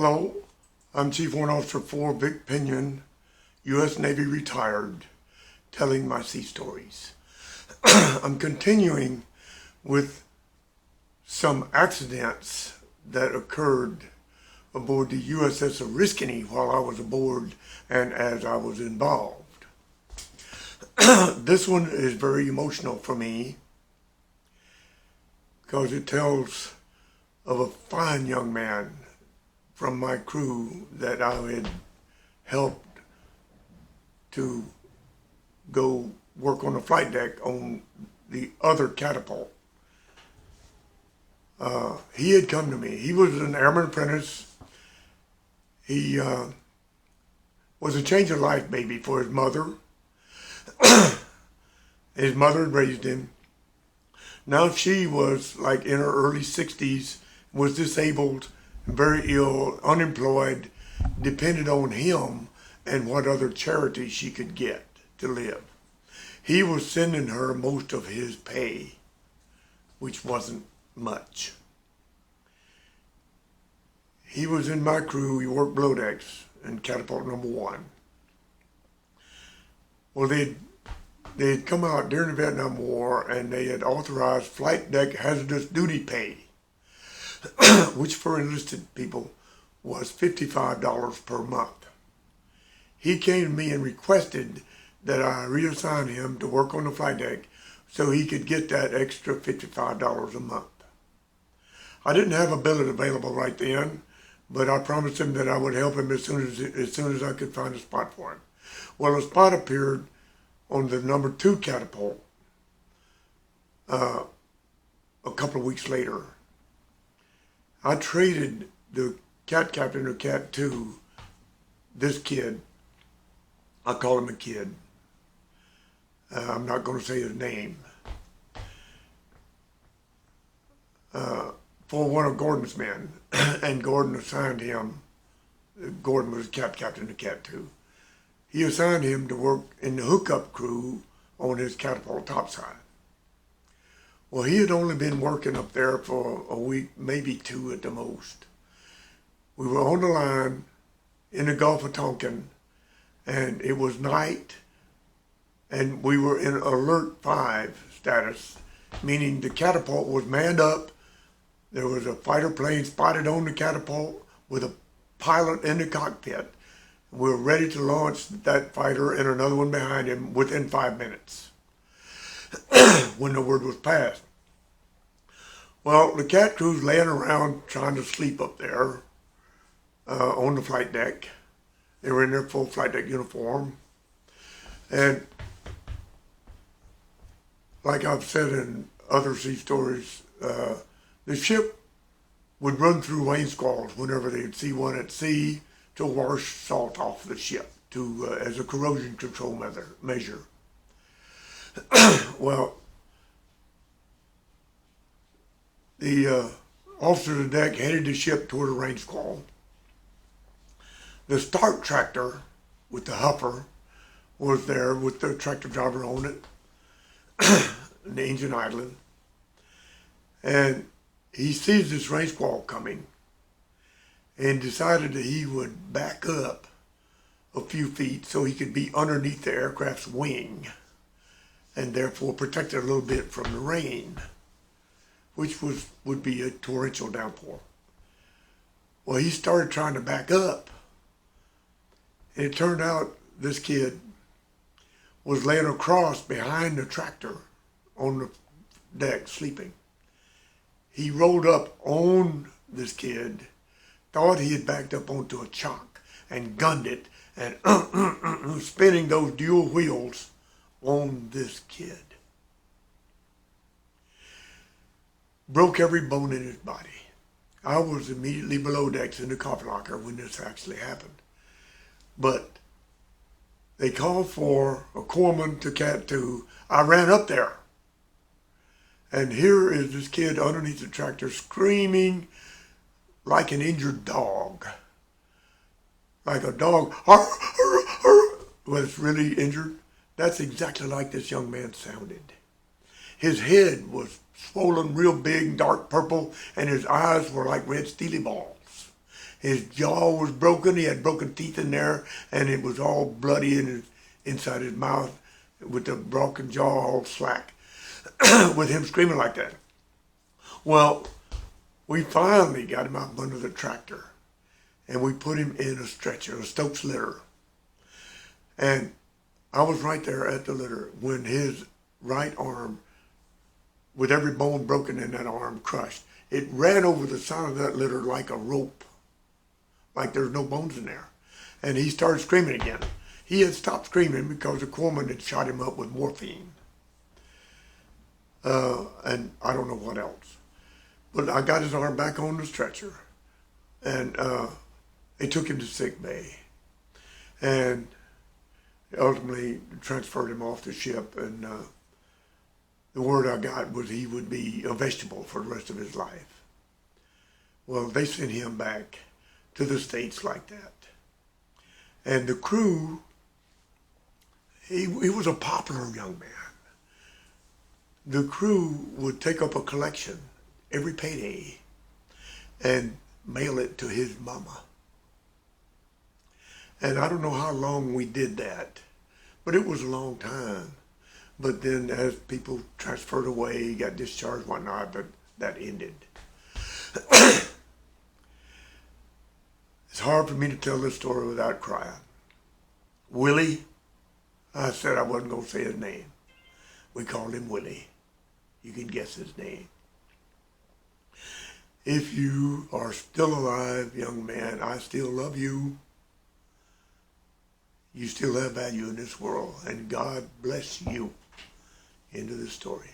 Hello, I'm Chief Warrant Officer 4 Vic Pinion, U.S. Navy retired, telling my sea stories. I'm continuing with some accidents that occurred aboard the USS Oriskany while I was aboard and as I was involved. This one is very emotional for me because it tells of a fine young man from my crew that I had helped to go work on the flight deck on the other catapult. He had come to me. He was an airman apprentice. He was a change of life baby for his mother. His mother had raised him. Now she was like in her early 60s, was disabled, very ill, unemployed, depended on him and what other charity she could get to live. He was sending her most of his pay, which wasn't much. He was in my crew. He worked below decks in catapult number 1. Well, they had come out during the Vietnam War and they had authorized flight deck hazardous duty pay, which for enlisted people was $55 per month. He came to me and requested that I reassign him to work on the flight deck so he could get that extra $55 a month. I didn't have a billet available right then, but I promised him that I would help him as soon as I could find a spot for him. Well, a spot appeared on the number 2 catapult a couple of weeks later. I traded the cat captain of Cat 2, this kid, I call him a kid. I'm not going to say his name, for one of Gordon's men, and Gordon assigned him. Gordon was cat captain of Cat 2. He assigned him to work in the hookup crew on his catapult topside. Well, he had only been working up there for a week, maybe 2 at the most. We were on the line in the Gulf of Tonkin, and it was night, and we were in Alert 5 status, meaning the catapult was manned up. There was a fighter plane spotted on the catapult with a pilot in the cockpit. We were ready to launch that fighter and another one behind him within 5 minutes when the word was passed. Well, the cat crew's laying around trying to sleep up there on the flight deck. They were in their full flight deck uniform. And like I've said in other sea stories, the ship would run through rain squalls whenever they'd see one at sea to wash salt off the ship as a corrosion control measure. Well, the officer of the deck headed the ship toward a rain squall. The start tractor with the huffer was there with the tractor driver on it, and the engine idling. And he sees this rain squall coming and decided that he would back up a few feet so he could be underneath the aircraft's wing and therefore protected a little bit from the rain, which would be a torrential downpour. Well, he started trying to back up, and it turned out this kid was laying across behind the tractor on the deck sleeping. He rolled up on this kid, thought he had backed up onto a chock and gunned it and spinning those dual wheels on this kid. Broke every bone in his body. I was immediately below decks in the coffee locker when this actually happened. But they called for a corpsman to Cat 2. I ran up there. And here is this kid underneath the tractor screaming like an injured dog. Like a dog, when it's really injured. That's exactly like this young man sounded. His head was swollen real big, dark purple, and his eyes were like red steely balls. His jaw was broken. He had broken teeth in there, and it was all bloody inside his mouth with the broken jaw all slack with him screaming like that. Well, we finally got him out under the tractor, and we put him in a stretcher, a Stokes litter. And I was right there at the litter when his right arm, with every bone broken in that arm, crushed. It ran over the side of that litter like a rope, like there's no bones in there. And he started screaming again. He had stopped screaming because the corpsman had shot him up with morphine. And I don't know what else. But I got his arm back on the stretcher, and they took him to sick bay. And ultimately transferred him off the ship, and the word I got was he would be a vegetable for the rest of his life. Well, they sent him back to the States like that. And the crew, he was a popular young man. The crew would take up a collection every payday and mail it to his mama. And I don't know how long we did that, but it was a long time. But then as people transferred away, got discharged, whatnot, that ended. It's hard for me to tell this story without crying. Willie, I said I wasn't going to say his name. We called him Willie. You can guess his name. If you are still alive, young man, I still love you. You still have value in this world, and God bless you. End of the story.